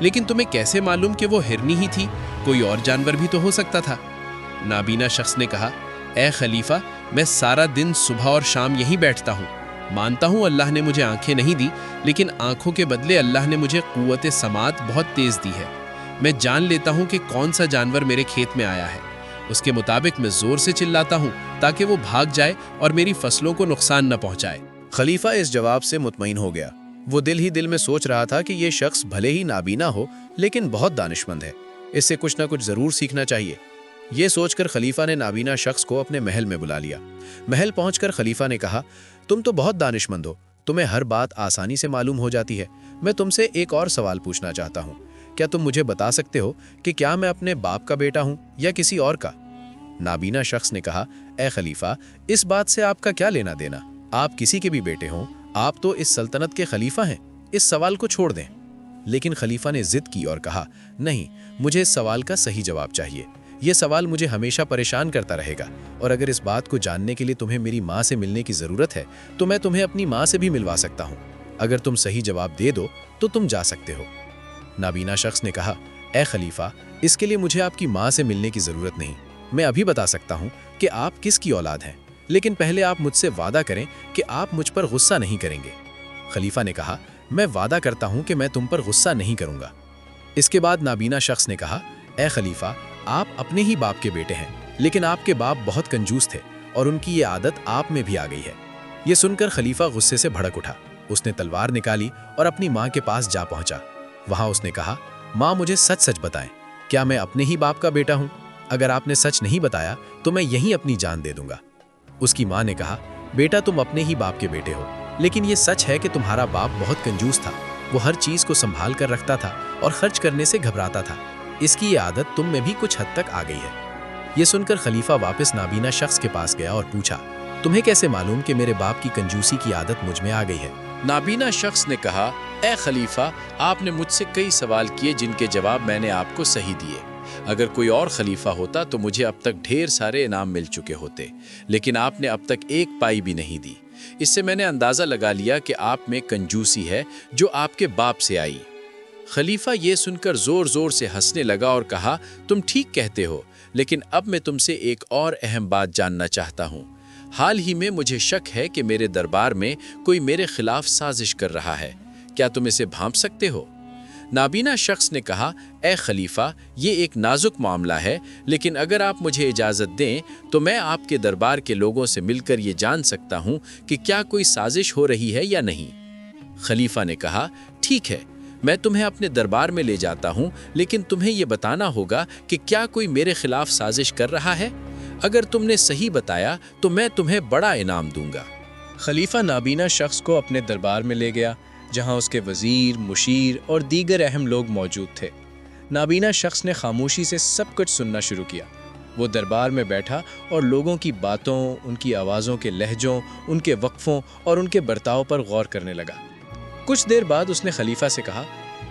لیکن تمہیں کیسے معلوم کہ وہ ہرنی ہی تھی؟ کوئی اور جانور بھی تو ہو سکتا تھا۔ نابینا شخص نے کہا، اے خلیفہ، میں سارا دن صبح اور شام یہیں بیٹھتا ہوں۔ مانتا ہوں اللہ نے مجھے آنکھیں نہیں دی، لیکن آنکھوں کے بدلے اللہ نے مجھے قوت سماعت بہت تیز دی ہے۔ میں جان لیتا ہوں کہ کون سا جانور میرے کھیت میں آیا ہے، اس کے مطابق میں زور سے چلاتا ہوں تاکہ وہ بھاگ جائے اور میری فصلوں کو نقصان نہ پہنچائے۔ خلیفہ اس جواب سے مطمئن ہو گیا۔ وہ دل ہی دل میں سوچ رہا تھا کہ یہ شخص بھلے ہی نابینا ہو لیکن بہت دانشمند ہے، اس سے کچھ نہ کچھ ضرور سیکھنا چاہیے۔ یہ سوچ کر خلیفہ نے نابینا شخص کو اپنے محل میں بلا لیا۔ محل پہنچ کر خلیفہ نے کہا، تم تو بہت دانشمند ہو، تمہیں ہر بات آسانی سے معلوم ہو جاتی ہے۔ میں تم سے ایک اور سوال پوچھنا چاہتا ہوں، کیا تم مجھے بتا سکتے ہو کہ کیا میں اپنے باپ کا بیٹا ہوں یا کسی اور کا؟ نابینا شخص نے کہا، اے خلیفہ، اس بات سے آپ کا کیا لینا دینا؟ آپ کسی کے بھی بیٹے ہوں، آپ تو اس سلطنت کے خلیفہ ہیں، اس سوال کو چھوڑ دیں۔ لیکن خلیفہ نے ضد کی اور کہا، نہیں، مجھے اس سوال کا صحیح جواب چاہیے۔ یہ سوال مجھے ہمیشہ پریشان کرتا رہے گا، اور اگر اس بات کو جاننے کے لیے تمہیں میری ماں سے ملنے کی ضرورت ہے تو میں تمہیں اپنی ماں سے بھی ملوا سکتا ہوں۔ اگر تم صحیح جواب دے دو تو تم جا سکتے ہو۔ نابینا شخص نے کہا، اے خلیفہ، اس کے لیے مجھے آپ کی ماں سے ملنے کی ضرورت نہیں، میں ابھی بتا سکتا ہوں کہ آپ کس کی اولاد ہیں، لیکن پہلے آپ مجھ سے وعدہ کریں کہ آپ مجھ پر غصہ نہیں کریں گے۔ خلیفہ نے کہا، میں وعدہ کرتا ہوں کہ میں تم پر غصہ نہیں کروں گا۔ اس کے بعد نابینا شخص نے کہا، اے خلیفہ، آپ اپنے ہی باپ کے بیٹے ہیں، لیکن آپ کے باپ بہت کنجوس تھے اور ان کی یہ عادت آپ میں بھی آ گئی ہے۔ یہ سن کر خلیفہ غصے سے بھڑک اٹھا۔ اس نے تلوار نکالی اور اپنی ماں کے پاس جا پہنچا۔ وہاں اس نے کہا، ماں، مجھے سچ سچ بتائیں، کیا میں اپنے ہی باپ کا بیٹا ہوں؟ اگر آپ نے سچ نہیں بتایا تو میں یہیں اپنی جان دے دوں گا۔ اس کی ماں نے کہا، بیٹا، تم اپنے ہی باپ کے بیٹے ہو، لیکن یہ سچ ہے کہ تمہارا باپ بہت کنجوس تھا۔ وہ ہر چیز کو سنبھال کر رکھتا تھا اور خرچ کرنے سے گھبراتا تھا۔ اس کی یہ عادت تم میں بھی کچھ حد تک آ گئی ہے۔ یہ سن کر خلیفہ واپس نابینا شخص کے پاس گیا اور پوچھا، تمہیں کیسے معلوم کہ میرے باپ کی کنجوسی کی عادت مجھ میں آ گئی ہے؟ نابینا شخص نے کہا، اے خلیفہ، آپ نے مجھ سے کئی سوال کیے جن کے جواب میں نے آپ کو صحیح دیے۔ اگر کوئی اور خلیفہ ہوتا تو مجھے اب تک ڈھیر سارے انعام مل چکے ہوتے، لیکن آپ نے اب تک ایک پائی بھی نہیں دی۔ اس سے میں نے اندازہ لگا لیا کہ آپ میں کنجوسی ہے جو آپ کے باپ سے آئی۔ خلیفہ یہ سن کر زور زور سے ہنسنے لگا اور کہا، تم ٹھیک کہتے ہو، لیکن اب میں تم سے ایک اور اہم بات جاننا چاہتا ہوں۔ حال ہی میں مجھے شک ہے کہ میرے دربار میں کوئی میرے خلاف سازش کر رہا ہے، کیا تم اسے بھانپ سکتے ہو؟ نابینا شخص نے کہا، اے خلیفہ، یہ ایک نازک معاملہ ہے، لیکن اگر آپ مجھے اجازت دیں تو میں آپ کے دربار کے لوگوں سے مل کر یہ جان سکتا ہوں کہ کیا کوئی سازش ہو رہی ہے یا نہیں۔ خلیفہ نے کہا، ٹھیک ہے، میں تمہیں اپنے دربار میں لے جاتا ہوں، لیکن تمہیں یہ بتانا ہوگا کہ کیا کوئی میرے خلاف سازش کر رہا ہے۔ اگر تم نے صحیح بتایا تو میں تمہیں بڑا انعام دوں گا۔ خلیفہ نابینا شخص کو اپنے دربار میں لے گیا، جہاں اس کے وزیر، مشیر اور دیگر اہم لوگ موجود تھے۔ نابینا شخص نے خاموشی سے سب کچھ سننا شروع کیا۔ وہ دربار میں بیٹھا اور لوگوں کی باتوں، ان کی آوازوں کے لہجوں، ان کے وقفوں اور ان کے برتاؤ پر غور کرنے لگا۔ کچھ دیر بعد اس نے خلیفہ سے کہا،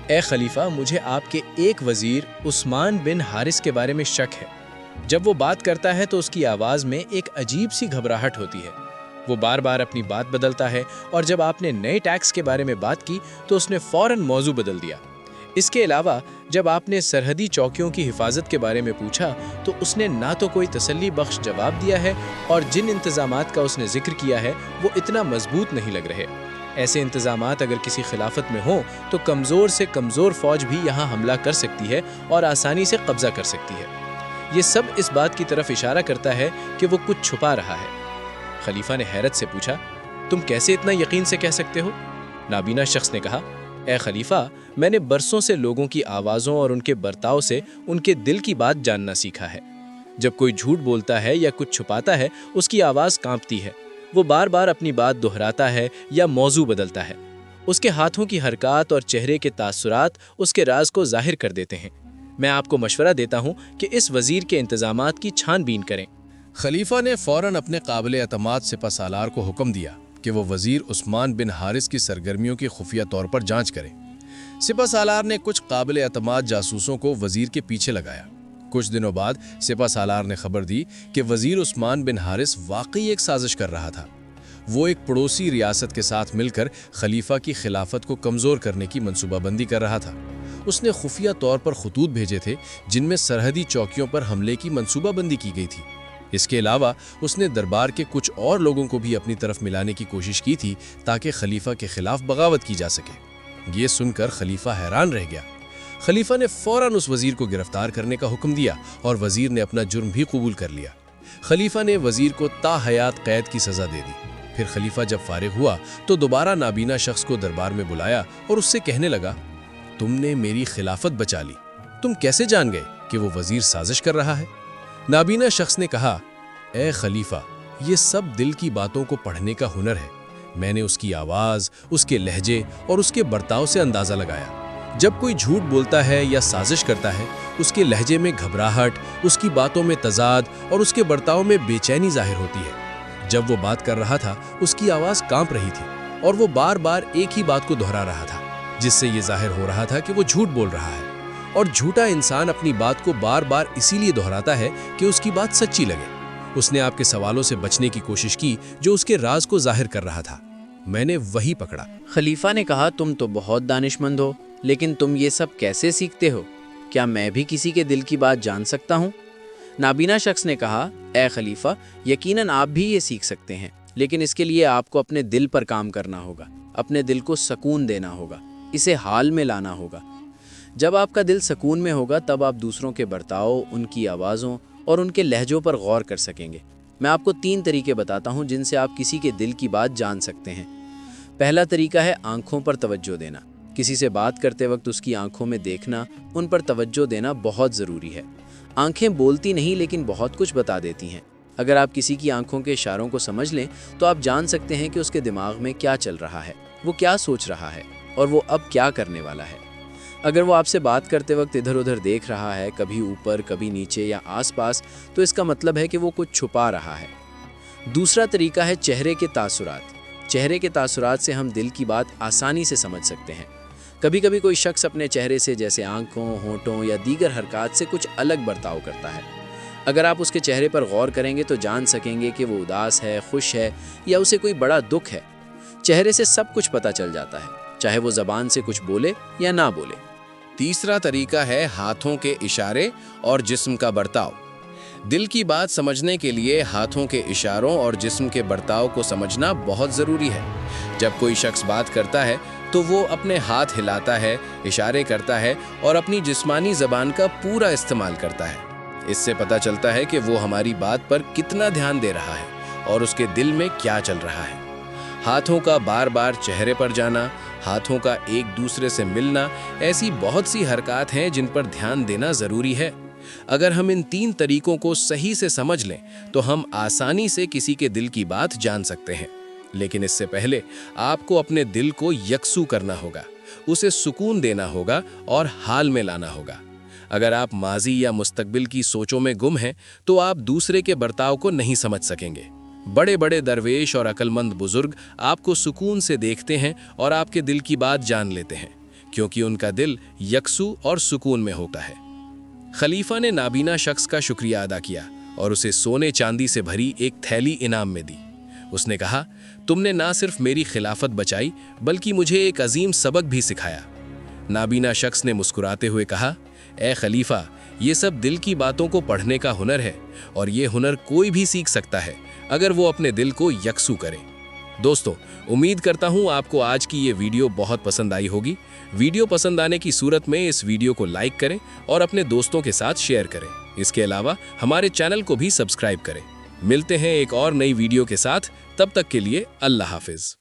اے خلیفہ، مجھے آپ کے ایک وزیر عثمان بن حارث کے بارے میں شک ہے۔ جب وہ بات کرتا ہے تو اس کی آواز میں ایک عجیب سی گھبراہٹ ہوتی ہے۔ وہ بار بار اپنی بات بدلتا ہے، اور جب آپ نے نئے ٹیکس کے بارے میں بات کی تو اس نے فوراً موضوع بدل دیا۔ اس کے علاوہ جب آپ نے سرحدی چوکیوں کی حفاظت کے بارے میں پوچھا تو اس نے نہ تو کوئی تسلی بخش جواب دیا ہے، اور جن انتظامات کا اس نے ذکر کیا ہے وہ اتنا مضبوط نہیں لگ رہے۔ ایسے انتظامات اگر کسی خلافت میں ہوں تو کمزور سے کمزور فوج بھی یہاں حملہ کر سکتی ہے اور آسانی سے قبضہ کر سکتی ہے۔ یہ سب اس بات کی طرف اشارہ کرتا ہے کہ وہ کچھ چھپا رہا ہے۔ خلیفہ نے حیرت سے پوچھا، تم کیسے اتنا یقین سے کہہ سکتے ہو؟ نابینا شخص نے کہا، اے خلیفہ، میں نے برسوں سے لوگوں کی آوازوں اور ان کے برتاؤ سے ان کے دل کی بات جاننا سیکھا ہے۔ جب کوئی جھوٹ بولتا ہے یا کچھ چھپاتا ہے، اس کی آواز کانپتی ہے، وہ بار بار اپنی بات دہراتا ہے یا موضوع بدلتا ہے۔ اس کے ہاتھوں کی حرکات اور چہرے کے تاثرات اس کے راز کو ظاہر کر دیتے ہیں۔ میں آپ کو مشورہ دیتا ہوں کہ اس وزیر کے انتظامات کی چھان بین کریں۔ خلیفہ نے فوراً اپنے قابل اعتماد سپہ سالار کو حکم دیا کہ وہ وزیر عثمان بن حارث کی سرگرمیوں کی خفیہ طور پر جانچ کرے۔ سپہ سالار نے کچھ قابل اعتماد جاسوسوں کو وزیر کے پیچھے لگایا۔ کچھ دنوں بعد سپہ سالار نے خبر دی کہ وزیر عثمان بن حارث واقعی ایک سازش کر رہا تھا۔ وہ ایک پڑوسی ریاست کے ساتھ مل کر خلیفہ کی خلافت کو کمزور کرنے کی منصوبہ بندی کر رہا تھا۔ اس نے خفیہ طور پر خطوط بھیجے تھے جن میں سرحدی چوکیوں پر حملے کی منصوبہ بندی کی گئی تھی۔ اس کے علاوہ اس نے دربار کے کچھ اور لوگوں کو بھی اپنی طرف ملانے کی کوشش کی تھی تاکہ خلیفہ کے خلاف بغاوت کی جا سکے۔ یہ سن کر خلیفہ حیران رہ گیا۔ خلیفہ نے فوراً اس وزیر کو گرفتار کرنے کا حکم دیا اور وزیر نے اپنا جرم بھی قبول کر لیا۔ خلیفہ نے وزیر کو تا حیات قید کی سزا دے دی۔ پھر خلیفہ جب فارغ ہوا تو دوبارہ نابینا شخص کو دربار میں بلایا اور اس سے کہنے لگا، تم نے میری خلافت بچا لی، تم کیسے جان گئے کہ وہ وزیر سازش کر رہا ہے؟ نابینا شخص نے کہا، اے خلیفہ، یہ سب دل کی باتوں کو پڑھنے کا ہنر ہے۔ میں نے اس کی آواز، اس کے لہجے اور اس کے برتاؤ سے اندازہ لگایا۔ جب کوئی جھوٹ بولتا ہے یا سازش کرتا ہے، اس کے لہجے میں گھبراہٹ، اس کی باتوں میں تضاد اور اس کے برتاؤ میں بے چینی ظاہر ہوتی ہے۔ جب وہ بات کر رہا تھا، اس کی آواز کانپ رہی تھی اور وہ بار بار ایک ہی بات کو دہرا رہا تھا، جس سے یہ ظاہر ہو رہا تھا کہ وہ جھوٹ بول رہا ہے۔ اور جھوٹا انسان اپنی بات کو بار بار اسی لیے دہراتا ہے کہ اس کی بات سچی لگے۔ اس نے آپ کے سوالوں سے بچنے کی کوشش کی جو اس کے راز کو ظاہر کر رہا تھا۔ میں نے وہی پکڑا۔ خلیفہ نے کہا، تم تو بہت دانش مند ہو، لیکن تم یہ سب کیسے سیکھتے ہو؟ کیا میں بھی کسی کے دل کی بات جان سکتا ہوں؟ نابینا شخص نے کہا، اے خلیفہ، یقیناً آپ بھی یہ سیکھ سکتے ہیں، لیکن اس کے لیے آپ کو اپنے دل پر کام کرنا ہوگا، اپنے دل کو سکون دینا ہوگا، اسے حال میں لانا ہوگا۔ جب آپ کا دل سکون میں ہوگا تب آپ دوسروں کے برتاؤ، ان کی آوازوں اور ان کے لہجوں پر غور کر سکیں گے۔ میں آپ کو 3 طریقے بتاتا ہوں جن سے آپ کسی کے دل کی بات جان سکتے ہیں۔ پہلا طریقہ ہے آنکھوں پر توجہ دینا۔ کسی سے بات کرتے وقت اس کی آنکھوں میں دیکھنا، ان پر توجہ دینا بہت ضروری ہے۔ آنکھیں بولتی نہیں لیکن بہت کچھ بتا دیتی ہیں۔ اگر آپ کسی کی آنکھوں کے اشاروں کو سمجھ لیں تو آپ جان سکتے ہیں کہ اس کے دماغ میں کیا چل رہا ہے، وہ کیا سوچ رہا ہے اور وہ اب کیا کرنے والا ہے۔ اگر وہ آپ سے بات کرتے وقت ادھر ادھر دیکھ رہا ہے، کبھی اوپر کبھی نیچے یا آس پاس، تو اس کا مطلب ہے کہ وہ کچھ چھپا رہا ہے۔ دوسرا طریقہ ہے چہرے کے تاثرات۔ چہرے کے تاثرات سے ہم دل کی بات آسانی سے سمجھ سکتے ہیں۔ کبھی کبھی کوئی شخص اپنے چہرے سے، جیسے آنکھوں، ہونٹوں یا دیگر حرکات سے کچھ الگ برتاؤ کرتا ہے۔ اگر آپ اس کے چہرے پر غور کریں گے تو جان سکیں گے کہ وہ اداس ہے، خوش ہے یا اسے کوئی بڑا دکھ ہے۔ چہرے سے سب کچھ پتہ چل جاتا ہے، چاہے وہ زبان سے کچھ بولے یا نہ بولے۔ تیسرا طریقہ ہے ہاتھوں کے اشارے اور جسم کا برتاؤ۔ دل کی بات سمجھنے کے لیے ہاتھوں کے اشاروں اور جسم کے برتاؤ کو سمجھنا بہت ضروری ہے۔ جب کوئی شخص بات کرتا ہے تو وہ اپنے ہاتھ ہلاتا ہے، اشارے کرتا ہے اور اپنی جسمانی زبان کا پورا استعمال کرتا ہے۔ اس سے پتہ چلتا ہے کہ وہ ہماری بات پر کتنا دھیان دے رہا ہے اور اس کے دل میں کیا چل رہا ہے۔ ہاتھوں کا بار بار چہرے پر جانا، ہاتھوں کا ایک دوسرے سے ملنا، ایسی بہت سی حرکات ہیں جن پر دھیان دینا ضروری ہے۔ اگر ہم ان 3 طریقوں کو صحیح سے سمجھ لیں تو ہم آسانی سے کسی کے دل کی بات جان سکتے ہیں۔ لیکن اس سے پہلے آپ کو اپنے دل کو یکسو کرنا ہوگا، اسے سکون دینا ہوگا اور حال میں لانا ہوگا۔ اگر آپ ماضی یا مستقبل کی سوچوں میں گم ہیں تو آپ دوسرے کے برتاؤ کو نہیں سمجھ سکیں گے۔ بڑے بڑے درویش اور عقل مند بزرگ آپ کو سکون سے دیکھتے ہیں اور آپ کے دل کی بات جان لیتے ہیں، کیونکہ ان کا دل یکسو اور سکون میں ہوتا ہے۔ خلیفہ نے نابینا شخص کا شکریہ ادا کیا اور اسے سونے چاندی سے بھری ایک تھیلی انعام میں دی۔ اس نے کہا، تم نے نہ صرف میری خلافت بچائی بلکہ مجھے ایک عظیم سبق بھی سکھایا۔ نابینا شخص نے مسکراتے ہوئے کہا، اے خلیفہ، یہ سب دل کی باتوں کو پڑھنے کا ہنر ہے اور یہ ہنر کوئی بھی سیکھ سکتا ہے اگر وہ اپنے دل کو یکسو کرے۔ دوستو، امید کرتا ہوں آپ کو آج کی یہ ویڈیو بہت پسند آئی ہوگی۔ ویڈیو پسند آنے کی صورت میں اس ویڈیو کو لائک کریں اور اپنے دوستوں کے ساتھ شیئر کریں۔ اس کے علاوہ ہمارے چینل کو بھی سبسکرائب کریں۔ ملتے ہیں ایک اور نئی ویڈیو کے ساتھ، تب تک کے لیے اللہ حافظ۔